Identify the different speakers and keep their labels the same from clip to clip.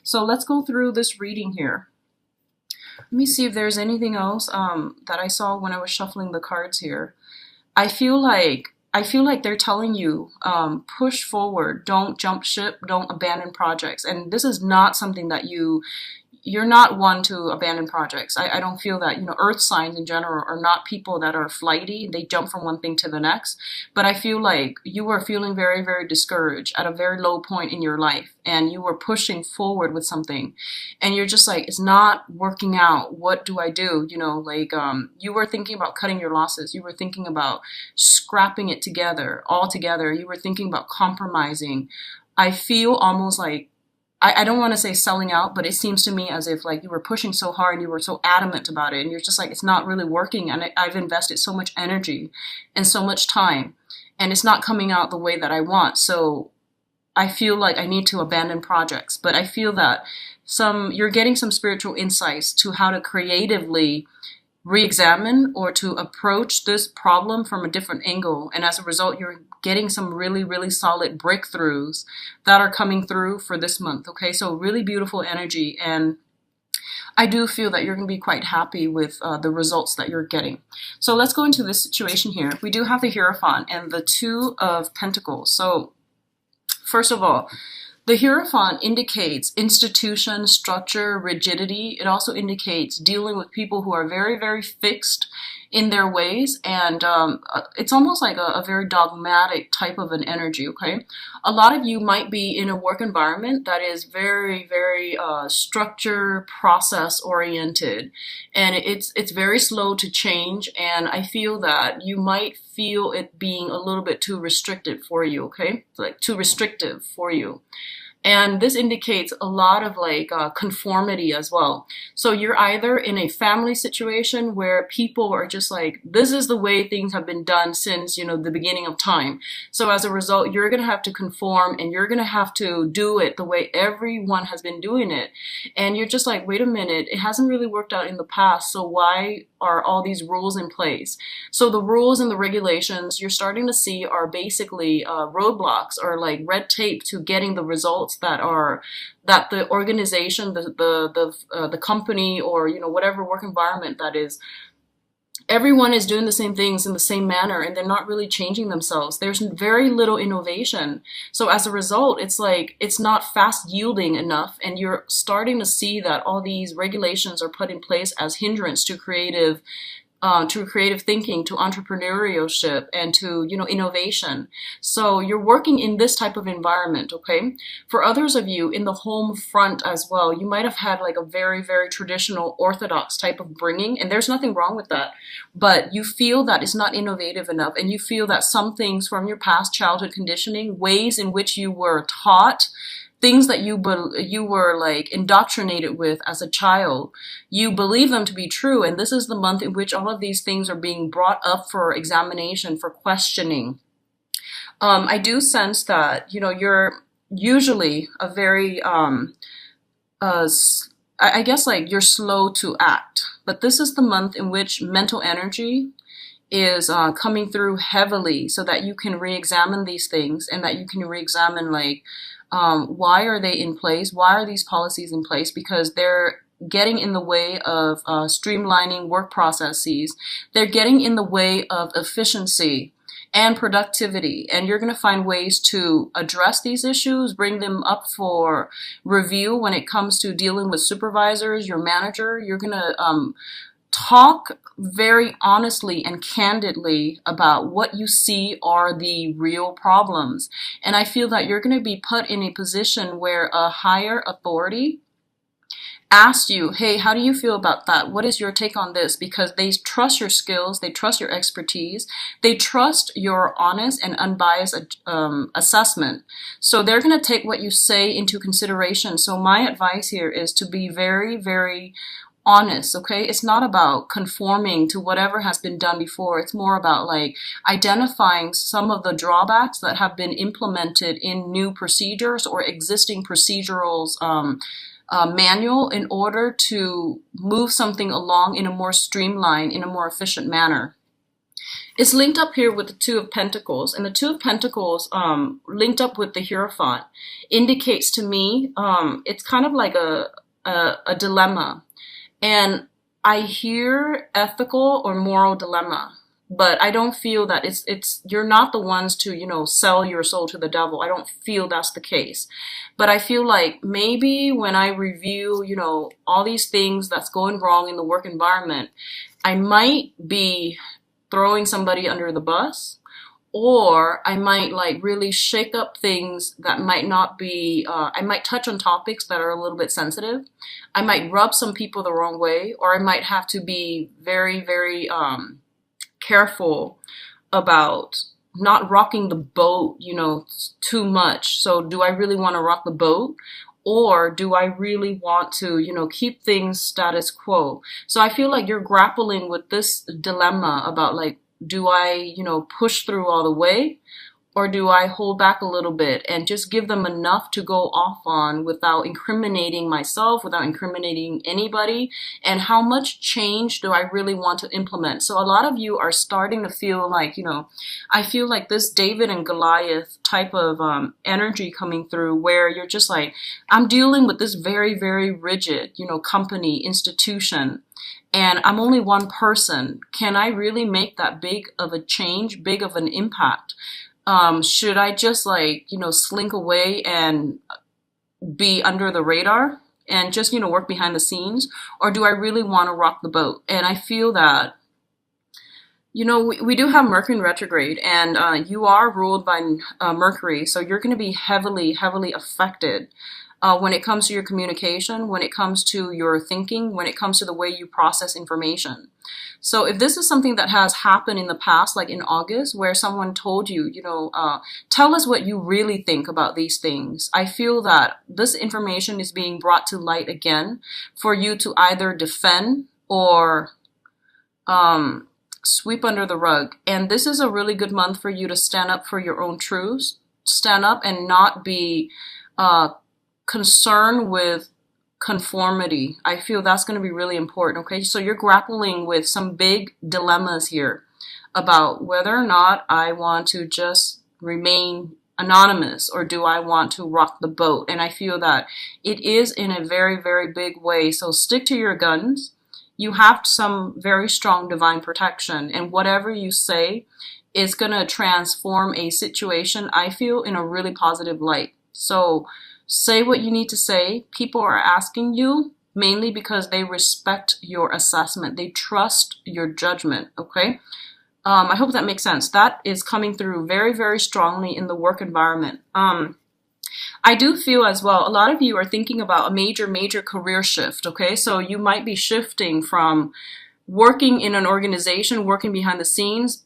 Speaker 1: So let's go through this reading here. Let me see if there's anything else that I saw when I was shuffling the cards here. I feel like they're telling you, push forward, don't jump ship, don't abandon projects. And this is not something that you're not one to abandon projects. I don't feel that, earth signs in general are not people that are flighty. They jump from one thing to the next. But I feel like you were feeling very, very discouraged at a very low point in your life, and you were pushing forward with something, and you're just like, it's not working out. What do I do? You were thinking about cutting your losses. You were thinking about scrapping it together, all together. You were thinking about compromising. I feel almost like, I don't want to say selling out, but it seems to me as if like you were pushing so hard and you were so adamant about it, and you're just like, it's not really working, and I've invested so much energy and so much time, and it's not coming out the way that I want. So I feel like I need to abandon projects. But I feel that you're getting some spiritual insights to how to creatively re-examine or to approach this problem from a different angle. And as a result, you're getting some really, really solid breakthroughs that are coming through for this month. Okay, so really beautiful energy. And I do feel that you're going to be quite happy with the results that you're getting. So let's go into this situation here. We do have the Hierophant and the Two of Pentacles. So first of all, the Hierophant indicates institution, structure, rigidity. It also indicates dealing with people who are very, very fixed in their ways, and it's almost like a very dogmatic type of an energy, okay? A lot of you might be in a work environment that is very, very structure, process oriented, and it's very slow to change, and I feel that you might feel it being a little bit too restricted for you, okay? Like too restrictive for you. And this indicates a lot of conformity as well. So you're either in a family situation where people are just like, this is the way things have been done since, the beginning of time. So as a result, you're going to have to conform, and you're going to have to do it the way everyone has been doing it. And you're just like, wait a minute, it hasn't really worked out in the past. So why are all these rules in place? So the rules and the regulations you're starting to see are basically roadblocks, or like red tape to getting the results that the organization, the company, or whatever work environment that is. Everyone is doing the same things in the same manner, and they're not really changing themselves. There's very little innovation. So as a result, it's like it's not fast yielding enough, and you're starting to see that all these regulations are put in place as hindrance to creative thinking, to entrepreneurship, and to innovation. So you're working in this type of environment, okay? For others of you in the home front as well, you might have had like a very, very traditional orthodox type of bringing, and there's nothing wrong with that. But you feel that it's not innovative enough, and you feel that some things from your past childhood conditioning, ways in which you were taught, things that you were like indoctrinated with as a child, you believe them to be true, and this is the month in which all of these things are being brought up for examination, for questioning. I do sense that you're usually a very I guess like you're slow to act, but this is the month in which mental energy is coming through heavily, so that you can re-examine these things, and that you can re-examine why are they in place? Why are these policies in place? Because they're getting in the way of streamlining work processes. They're getting in the way of efficiency and productivity. And you're going to find ways to address these issues, bring them up for review when it comes to dealing with supervisors, your manager. You're going to talk very honestly and candidly about what you see are the real problems. And I feel that you're going to be put in a position where a higher authority asks you, hey, how do you feel about that? What is your take on this? Because they trust your skills, they trust your expertise, they trust your honest and unbiased assessment. So they're going to take what you say into consideration. So my advice here is to be very, very honest, okay? It's not about conforming to whatever has been done before. It's more about like identifying some of the drawbacks that have been implemented in new procedures or existing procedurals manual, in order to move something along in a more streamlined, in a more efficient manner. It's linked up here with the Two of Pentacles, and the Two of Pentacles, linked up with the Hierophant, indicates to me, it's kind of like a dilemma. And I hear ethical or moral dilemma, but I don't feel that you're not the ones to, sell your soul to the devil. I don't feel that's the case. But I feel like maybe when I review, all these things that's going wrong in the work environment, I might be throwing somebody under the bus, or I might like really shake up things that might not be, I might touch on topics that are a little bit sensitive. I might rub some people the wrong way, or I might have to be very, very careful about not rocking the boat, too much. So do I really want to rock the boat? Or do I really want to, keep things status quo? So I feel like you're grappling with this dilemma about like, do I, push through all the way? Or do I hold back a little bit and just give them enough to go off on without incriminating myself, without incriminating anybody? And how much change do I really want to implement? So a lot of you are starting to feel like, I feel like this David and Goliath type of energy coming through, where you're just like, I'm dealing with this very, very rigid, company, institution. And I'm only one person. Can I really make that big of a change, big of an impact? Should I just like, slink away and be under the radar and just, work behind the scenes? Or do I really want to rock the boat? And I feel that, we do have Mercury in retrograde, and you are ruled by Mercury. So you're going to be heavily, heavily affected when it comes to your communication, when it comes to your thinking, when it comes to the way you process information. So if this is something that has happened in the past, like in August, where someone told you, tell us what you really think about these things, I feel that this information is being brought to light again for you to either defend or sweep under the rug. And this is a really good month for you to stand up for your own truths, stand up and not be concerned with conformity. I feel that's going to be really important. Okay, so you're grappling with some big dilemmas here about whether or not I want to just remain anonymous, or do I want to rock the boat? And I feel that it is in a very, very big way. So stick to your guns. You have some very strong divine protection, and whatever you say is going to transform a situation, I feel, in a really positive light. So say what you need to say. People are asking you mainly because they respect your assessment. They trust your judgment, okay? I hope that makes sense. That is coming through very, very strongly in the work environment. I do feel as well, a lot of you are thinking about a major, major career shift, okay? So you might be shifting from working in an organization, working behind the scenes.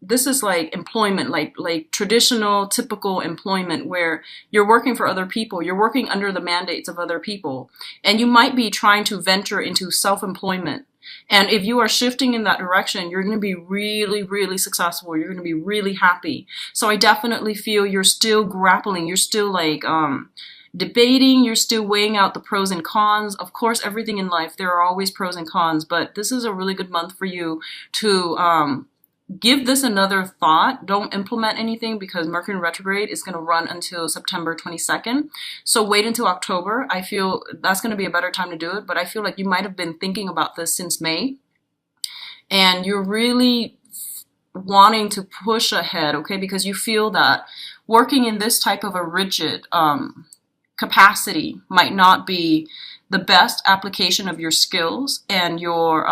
Speaker 1: This is like employment, like traditional, typical employment, where you're working for other people. You're working under the mandates of other people. And you might be trying to venture into self-employment. And if you are shifting in that direction, you're going to be really, really successful. You're going to be really happy. So I definitely feel you're still grappling. You're still like debating. You're still weighing out the pros and cons. Of course, everything in life, there are always pros and cons. But this is a really good month for you to give this another thought. Don't implement anything because Mercury in retrograde is going to run until September 22nd. So wait until October. I feel that's going to be a better time to do it. But I feel like you might have been thinking about this since May. And you're really wanting to push ahead, okay? Because you feel that working in this type of a rigid capacity might not be the best application of your skills and your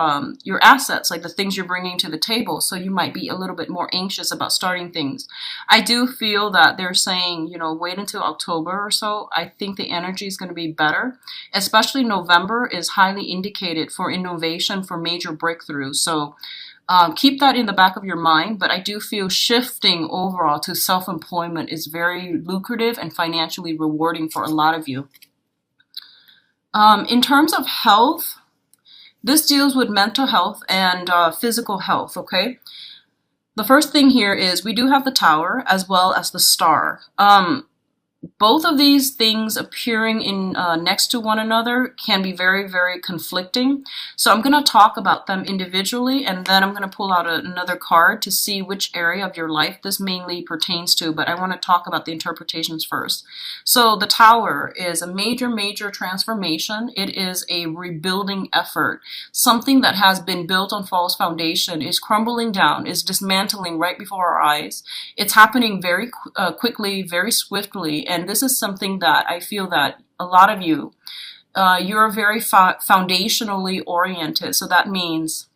Speaker 1: assets, like the things you're bringing to the table. So you might be a little bit more anxious about starting things. I do feel that they're saying, wait until October or so. I think the energy is going to be better. Especially November is highly indicated for innovation, for major breakthroughs. So keep that in the back of your mind. But I do feel shifting overall to self-employment is very lucrative and financially rewarding for a lot of you. In terms of health, this deals with mental health and physical health, okay? The first thing here is we do have the Tower as well as the Star. both of these things appearing in next to one another can be very, very conflicting. So I'm going to talk about them individually, and then I'm going to pull out another card to see which area of your life this mainly pertains to, but I want to talk about the interpretations first. So the Tower is a major, major transformation. It is a rebuilding effort. Something that has been built on false foundation is crumbling down, is dismantling right before our eyes. It's happening very quickly, very swiftly, and this is something that I feel that a lot of you, you're very foundationally oriented. So that means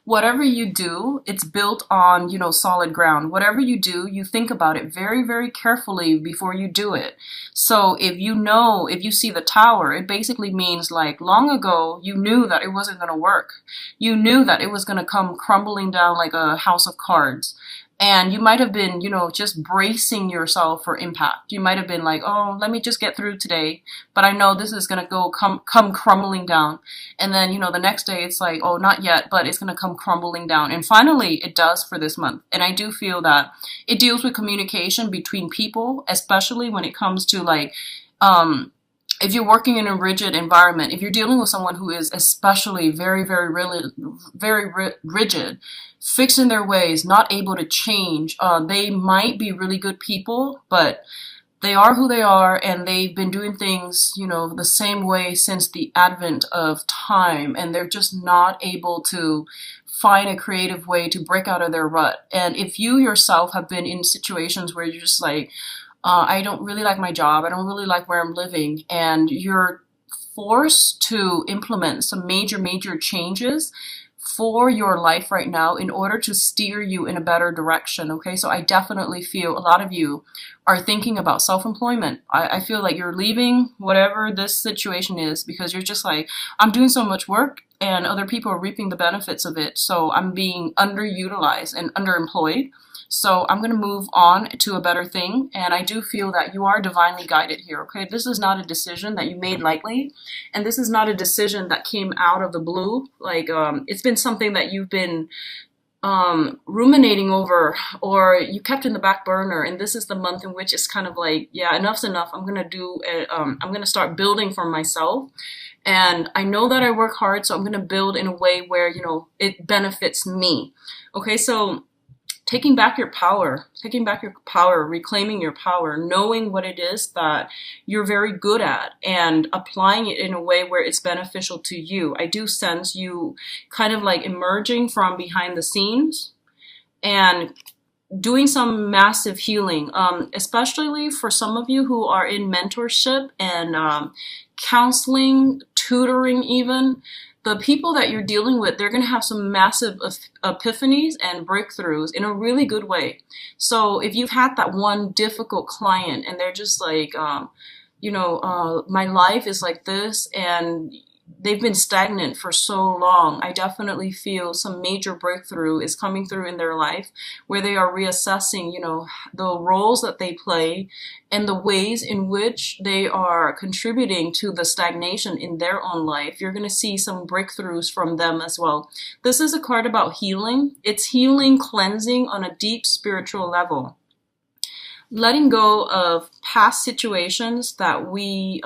Speaker 1: whatever you do, it's built on, solid ground. Whatever you do, you think about it very, very carefully before you do it. So if you see the Tower, it basically means like long ago, you knew that it wasn't going to work. You knew that it was going to come crumbling down like a house of cards. And you might have been, just bracing yourself for impact. You might have been like, oh, let me just get through today. But I know this is going to come crumbling down. And then, the next day it's like, oh, not yet, but it's going to come crumbling down. And finally, it does for this month. And I do feel that it deals with communication between people, especially when it comes to like, if you're working in a rigid environment, if you're dealing with someone who is especially very, very, really, very rigid, fixed in their ways, not able to change, they might be really good people, but they are who they are, and they've been doing things, the same way since the advent of time, and they're just not able to find a creative way to break out of their rut. And if you yourself have been in situations where you're just like, I don't really like my job, I don't really like where I'm living, and you're forced to implement some major, major changes for your life right now in order to steer you in a better direction, okay? So I definitely feel a lot of you are thinking about self-employment. I feel like you're leaving whatever this situation is because you're just like, I'm doing so much work and other people are reaping the benefits of it, so I'm being underutilized and underemployed. So I'm going to move on to a better thing, and I do feel that you are divinely guided here, okay? This is not a decision that you made lightly, and this is not a decision that came out of the blue. Like, it's been something that you've been ruminating over, or you kept in the back burner, and this is the month in which it's kind of like, yeah, enough's enough. I'm going to start building for myself. And I know that I work hard, so I'm going to build in a way where, it benefits me. Okay, so taking back your power, reclaiming your power, knowing what it is that you're very good at and applying it in a way where it's beneficial to you. I do sense you kind of like emerging from behind the scenes and doing some massive healing, especially for some of you who are in mentorship and counseling, tutoring even. The people that you're dealing with, they're going to have some massive epiphanies and breakthroughs in a really good way. So if you've had that one difficult client and they're just like, my life is like this, and they've been stagnant for so long, I definitely feel some major breakthrough is coming through in their life where they are reassessing, the roles that they play and the ways in which they are contributing to the stagnation in their own life. You're going to see some breakthroughs from them as well. This is a card about healing. It's healing, cleansing on a deep spiritual level. Letting go of past situations that we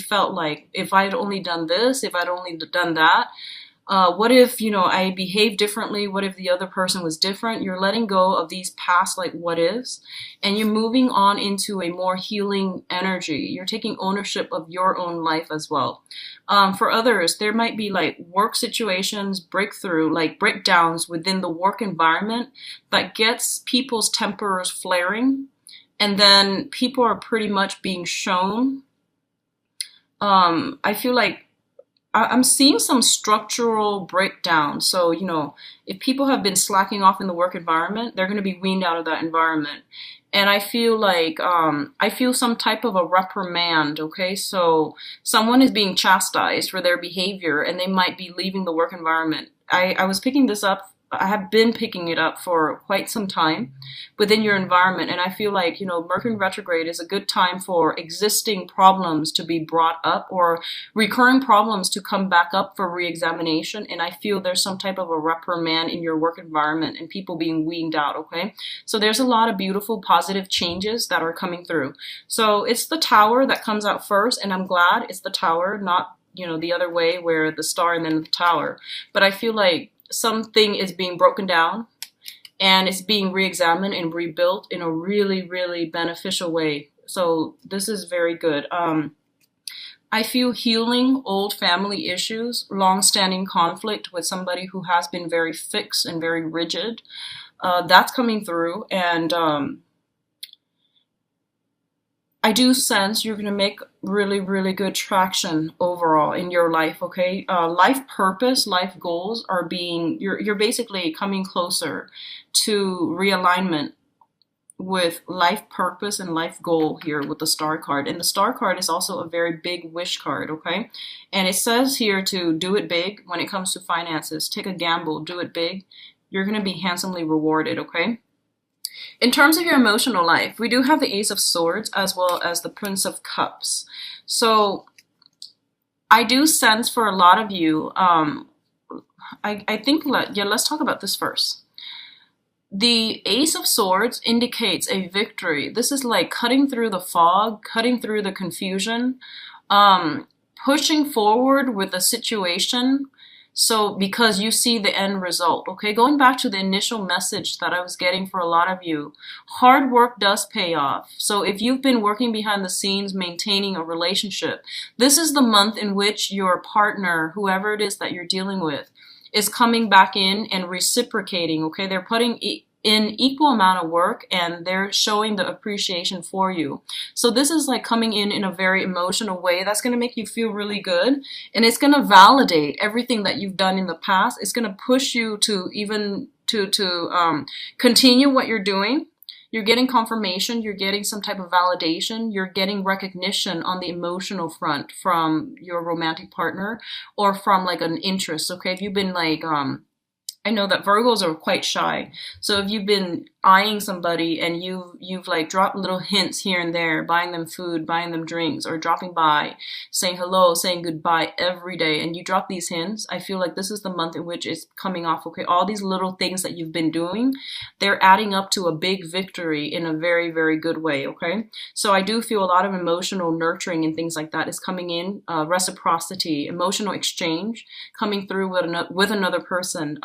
Speaker 1: felt like, if I'd only done this, if I'd only done that, what if, I behaved differently? What if the other person was different? You're letting go of these past, like, what ifs, and you're moving on into a more healing energy. You're taking ownership of your own life as well. For others, there might be like work situations, breakdowns within the work environment that gets people's tempers flaring. And then people are pretty much being shown. I feel like I'm seeing some structural breakdown. So, if people have been slacking off in the work environment, they're going to be weaned out of that environment. And I feel like, I feel some type of a reprimand, okay? So someone is being chastised for their behavior and they might be leaving the work environment. I was picking this up I have been picking it up for quite some time within your environment. And I feel like, Mercury retrograde is a good time for existing problems to be brought up or recurring problems to come back up for re-examination. And I feel there's some type of a reprimand in your work environment and people being weaned out, okay? So there's a lot of beautiful, positive changes that are coming through. So it's the Tower that comes out first, and I'm glad it's the Tower, not, the other way where the Star and then the Tower. But I feel like something is being broken down and it's being re-examined and rebuilt in a really, really beneficial way. So this is very good. I feel healing old family issues, long-standing conflict with somebody who has been very fixed and very rigid. That's coming through, and I do sense you're going to make really, really good traction overall in your life, okay? Life purpose, life goals are you're basically coming closer to realignment with life purpose and life goal here with the Star card. And the Star card is also a very big wish card, okay? And it says here to do it big when it comes to finances. Take a gamble, do it big. You're going to be handsomely rewarded, okay? In terms of your emotional life, we do have the Ace of Swords as well as the Prince of Cups. So I do sense for a lot of you, I think, let's talk about this first. The Ace of Swords indicates a victory. This is like cutting through the fog, cutting through the confusion, pushing forward with a situation. So because you see the end result, okay? Going back to the initial message that I was getting for a lot of you, hard work does pay off. So if you've been working behind the scenes, maintaining a relationship, this is the month in which your partner, whoever it is that you're dealing with, is coming back in and reciprocating, okay? They're putting in equal amount of work and they're showing the appreciation for you. So this is like coming in a very emotional way. That's going to make you feel really good, and it's going to validate everything that you've done in the past. It's going to push you to even to continue what you're doing. You're getting confirmation, you're getting some type of validation, you're getting recognition on the emotional front from your romantic partner or from like an interest, okay? If you've been like, I know that Virgos are quite shy. So if you've been eyeing somebody and you've like dropped little hints here and there, buying them food, buying them drinks, or dropping by, saying hello, saying goodbye every day, and you drop these hints, I feel like this is the month in which it's coming off, okay? All these little things that you've been doing, they're adding up to a big victory in a very, very good way, okay? So I do feel a lot of emotional nurturing and things like that is coming in, reciprocity, emotional exchange coming through with another person.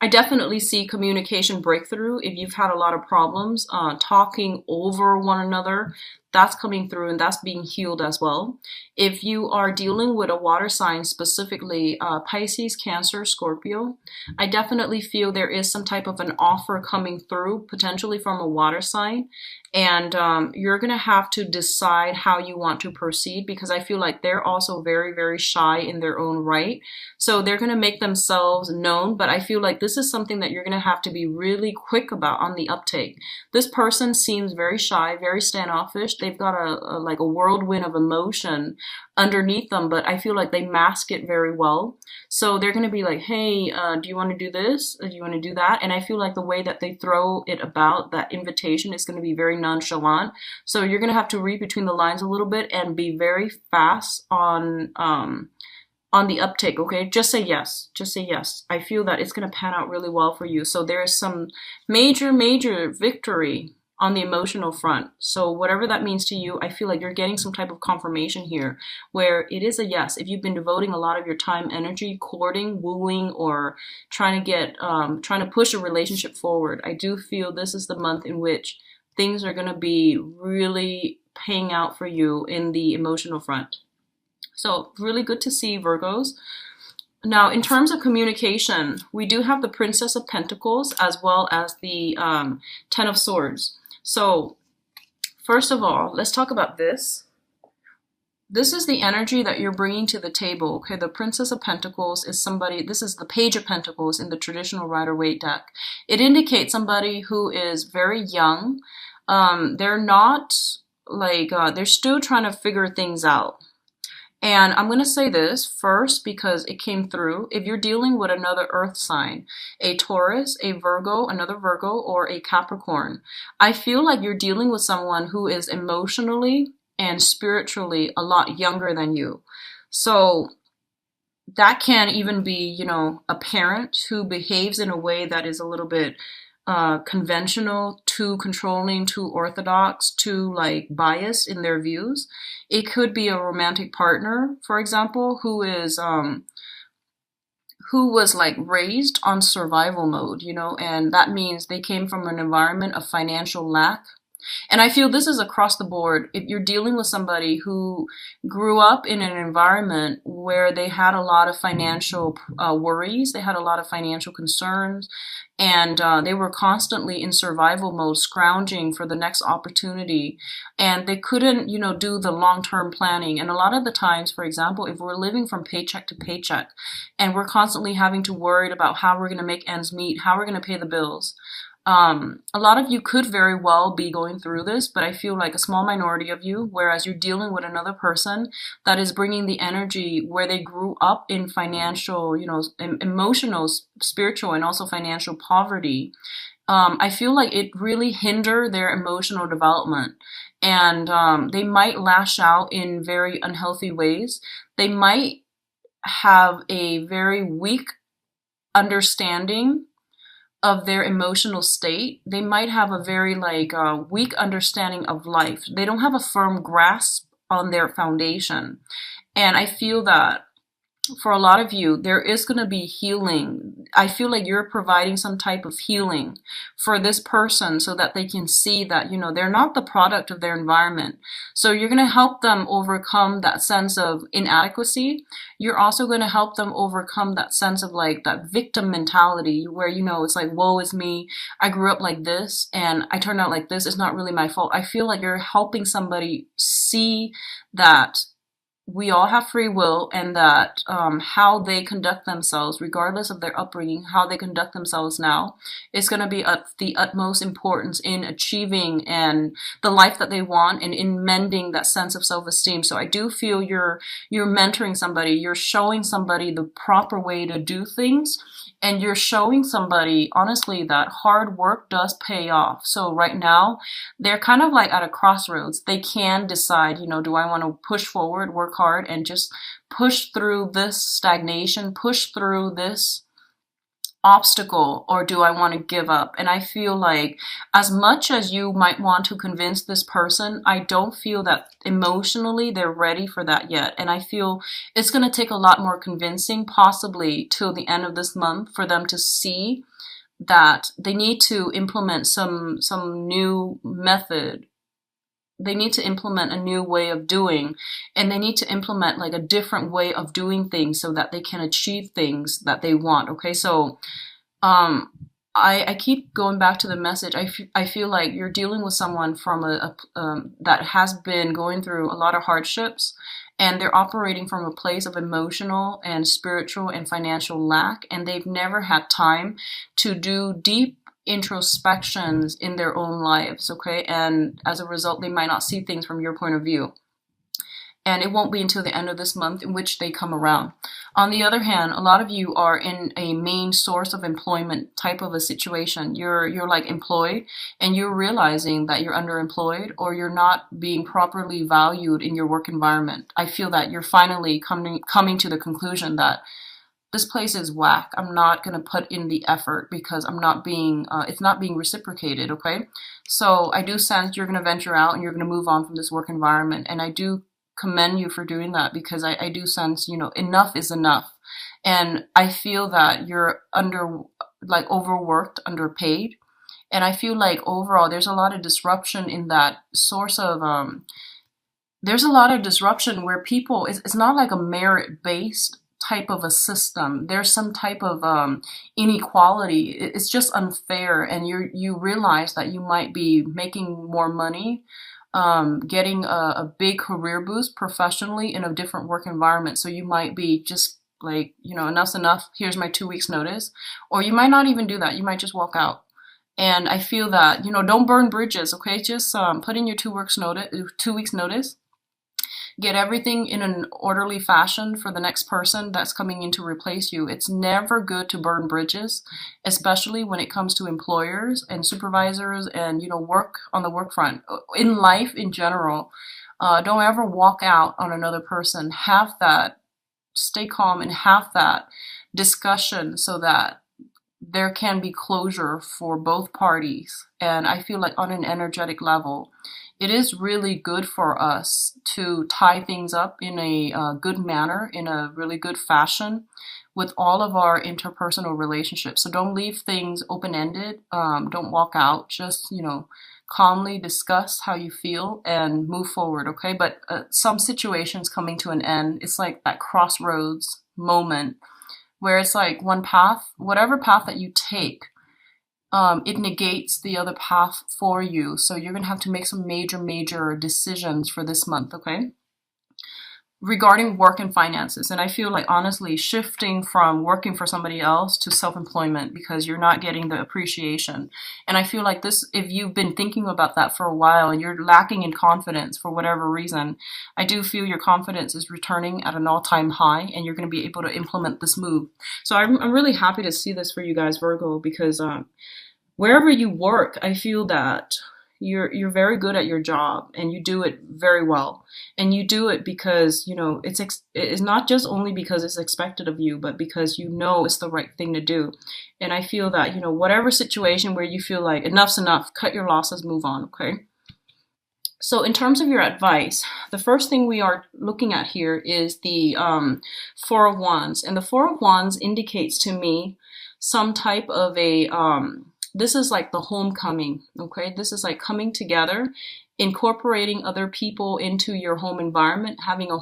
Speaker 1: I definitely see communication breakthrough. If you've had a lot of problems talking over one another, that's coming through and that's being healed as well. If you are dealing with a water sign, specifically Pisces, Cancer, Scorpio, I definitely feel there is some type of an offer coming through, potentially from a water sign. And you're going to have to decide how you want to proceed, because I feel like they're also very, very shy in their own right. So they're going to make themselves known, but I feel like this is something that you're going to have to be really quick about on the uptake. This person seems very shy, very standoffish. They've got like a whirlwind of emotion underneath them, but I feel like they mask it very well. So they're going to be like, hey, do you want to do this? Or do you want to do that? And I feel like the way that they throw it about, that invitation, is going to be very nonchalant. So you're going to have to read between the lines a little bit and be very fast on the uptake, okay? Just say yes. Just say yes. I feel that it's going to pan out really well for you. So there is some major, major victory on the emotional front. So whatever that means to you, I feel like you're getting some type of confirmation here where it is a yes. If you've been devoting a lot of your time, energy, courting, wooing, or trying to push a relationship forward, I do feel this is the month in which things are going to be really paying out for you in the emotional front. So really good to see, Virgos. Now, in terms of communication, we do have the Princess of Pentacles as well as the Ten of Swords. So first of all, let's talk about this. This is the energy that you're bringing to the table, okay? The Princess of Pentacles is somebody, this is the Page of Pentacles in the traditional Rider-Waite deck. It indicates somebody who is very young. They're not like, they're still trying to figure things out. And I'm going to say this first because it came through. If you're dealing with another earth sign, a Taurus, a Virgo, another Virgo, or a Capricorn, I feel like you're dealing with someone who is emotionally and spiritually a lot younger than you. So that can even be, a parent who behaves in a way that is a little bit conventional, too controlling, too orthodox, too like biased in their views. It could be a romantic partner, for example, who was like raised on survival mode, and that means they came from an environment of financial lack. And I feel this is across the board. If you're dealing with somebody who grew up in an environment where they had a lot of financial worries, they had a lot of financial concerns, and they were constantly in survival mode, scrounging for the next opportunity, and they couldn't, do the long-term planning. And a lot of the times, for example, if we're living from paycheck to paycheck, and we're constantly having to worry about how we're going to make ends meet, how we're going to pay the bills, a lot of you could very well be going through this, but I feel like a small minority of you, whereas you're dealing with another person that is bringing the energy where they grew up in financial, emotional, spiritual, and also financial poverty. I feel like it really hinder their emotional development. And they might lash out in very unhealthy ways. They might have a very weak understanding of their emotional state. They might have a very weak understanding of life. They don't have a firm grasp on their foundation. And I feel that for a lot of you, there is going to be healing. I feel like you're providing some type of healing for this person so that they can see that, they're not the product of their environment. So you're going to help them overcome that sense of inadequacy. You're also going to help them overcome that sense of like that victim mentality where, it's like, woe is me. I grew up like this and I turned out like this. It's not really my fault. I feel like you're helping somebody see that we all have free will, and that how they conduct themselves, regardless of their upbringing, how they conduct themselves now, is going to be of the utmost importance in achieving and the life that they want, and in mending that sense of self-esteem. So I do feel you're mentoring somebody, you're showing somebody the proper way to do things, and you're showing somebody, honestly, that hard work does pay off. So right now, they're kind of like at a crossroads. They can decide, do I want to push forward, work hard, and just push through this stagnation, push through this obstacle, or do I want to give up? And I feel like as much as you might want to convince this person, I don't feel that emotionally they're ready for that yet. And I feel it's going to take a lot more convincing, possibly till the end of this month, for them to see that they need to implement some new method. They need to implement a new way of doing, and they need to implement like a different way of doing things so that they can achieve things that they want. Okay, so I keep going back to the message. I feel like you're dealing with someone from that has been going through a lot of hardships, and they're operating from a place of emotional and spiritual and financial lack, and they've never had time to do deep introspections in their own lives, okay? And as a result, they might not see things from your point of view. And it won't be until the end of this month in which they come around. On the other hand, a lot of you are in a main source of employment type of a situation. You're like employed, and you're realizing that you're underemployed, or you're not being properly valued in your work environment. I feel that you're finally coming to the conclusion that this place is whack. I'm not going to put in the effort because it's not being reciprocated, okay? So I do sense you're going to venture out and you're going to move on from this work environment. And I do commend you for doing that, because I do sense, enough is enough. And I feel that you're overworked, underpaid. And I feel like overall there's a lot of disruption in that source of, there's a lot of disruption where people, it's not like a merit-based type of a system. There's some type of inequality. It's just unfair, and you realize that you might be making more money, getting a big career boost professionally in a different work environment. So you might be just like, enough's enough. Here's my 2 weeks notice, or you might not even do that. You might just walk out. And I feel that don't burn bridges. Okay, just put in your 2 weeks notice. get everything in an orderly fashion for the next person that's coming in to replace you. It's never good to burn bridges, especially when it comes to employers and supervisors and, work on the work front. In life in general, don't ever walk out on another person. Have that, stay calm and have that discussion so that there can be closure for both parties. And I feel like on an energetic level, it is really good for us to tie things up in a good manner, in a really good fashion with all of our interpersonal relationships. So don't leave things open-ended. Don't walk out. Just, calmly discuss how you feel and move forward, okay? But some situations coming to an end, it's like that crossroads moment where it's like one path, whatever path that you take, it negates the other path for you. So you're going to have to make some major, major decisions for this month, okay? Regarding work and finances. And I feel like honestly shifting from working for somebody else to self-employment because you're not getting the appreciation. And I feel like this, if you've been thinking about that for a while and you're lacking in confidence for whatever reason, I do feel your confidence is returning at an all-time high and you're going to be able to implement this move. So I'm really happy to see this for you guys, Virgo, because wherever you work, I feel that you're very good at your job and you do it very well. And you do it because, it's not just only because it's expected of you, but because it's the right thing to do. And I feel that, whatever situation where you feel like enough's enough, cut your losses, move on, okay? So in terms of your advice, the first thing we are looking at here is the Four of Wands. And the Four of Wands indicates to me some type of a this is like the homecoming, okay? This is like coming together, incorporating other people into your home environment, having a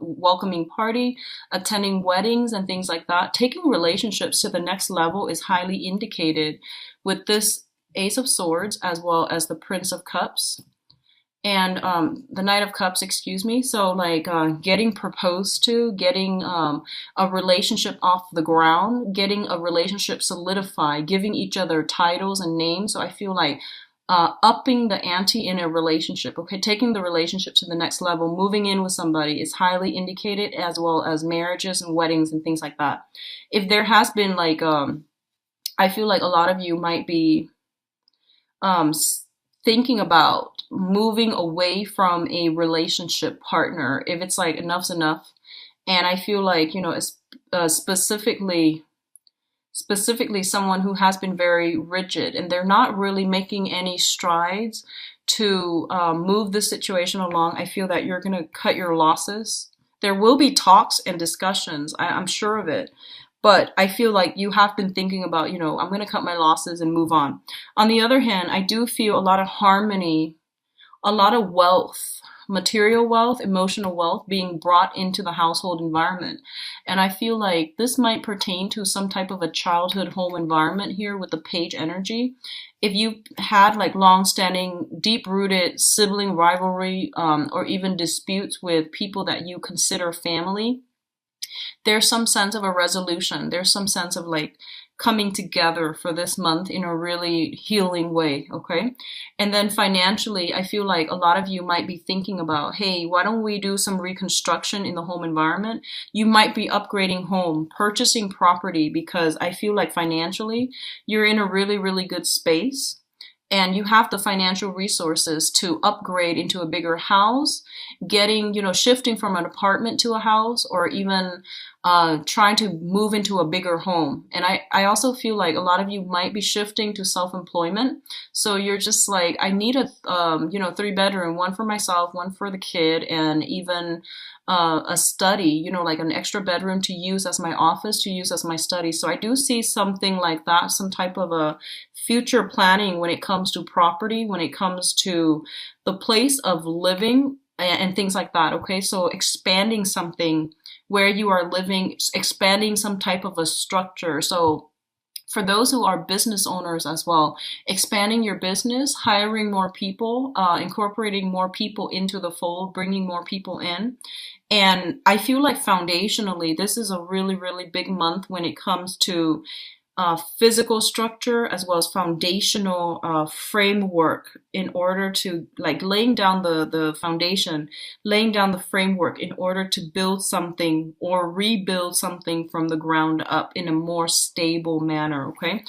Speaker 1: welcoming party, attending weddings and things like that. Taking relationships to the next level is highly indicated with this Ace of Swords as well as the Prince of Cups. And the Knight of Cups, excuse me. So like getting proposed to, getting a relationship off the ground, getting a relationship solidified, giving each other titles and names. So I feel like upping the ante in a relationship, okay? Taking the relationship to the next level, moving in with somebody is highly indicated, as well as marriages and weddings and things like that. If there has been like, I feel like a lot of you might be thinking about moving away from a relationship partner if it's like enough's enough. And I feel like, specifically someone who has been very rigid and they're not really making any strides to move the situation along. I feel that you're going to cut your losses. There will be talks and discussions. I'm sure of it. But I feel like you have been thinking about, I'm going to cut my losses and move on. On the other hand, I do feel a lot of harmony, a lot of wealth, material wealth, emotional wealth being brought into the household environment. And I feel like this might pertain to some type of a childhood home environment here with the Page energy. If you had like long-standing, deep-rooted sibling rivalry or even disputes with people that you consider family, there's some sense of a resolution. There's some sense of like coming together for this month in a really healing way, okay? And then financially, I feel like a lot of you might be thinking about, hey, why don't we do some reconstruction in the home environment? You might be upgrading home, purchasing property, because I feel like financially, you're in a really, really good space. And you have the financial resources to upgrade into a bigger house, getting, shifting from an apartment to a house, or even trying to move into a bigger home. And I also feel like a lot of you might be shifting to self-employment. So you're just like, I need a, 3-bedroom, one for myself, one for the kid, and even a study, like an extra bedroom to use as my office, to use as my study. So I do see something like that, some type of a future planning when it comes to property, when it comes to the place of living and things like that. Okay. So expanding something where you are living, expanding some type of a structure. So for those who are business owners as well, expanding your business, hiring more people, incorporating more people into the fold, bringing more people in. And I feel like foundationally, this is a really, really big month when it comes to physical structure as well as foundational framework in order to like laying down the foundation, laying down the framework in order to build something or rebuild something from the ground up in a more stable manner. Okay.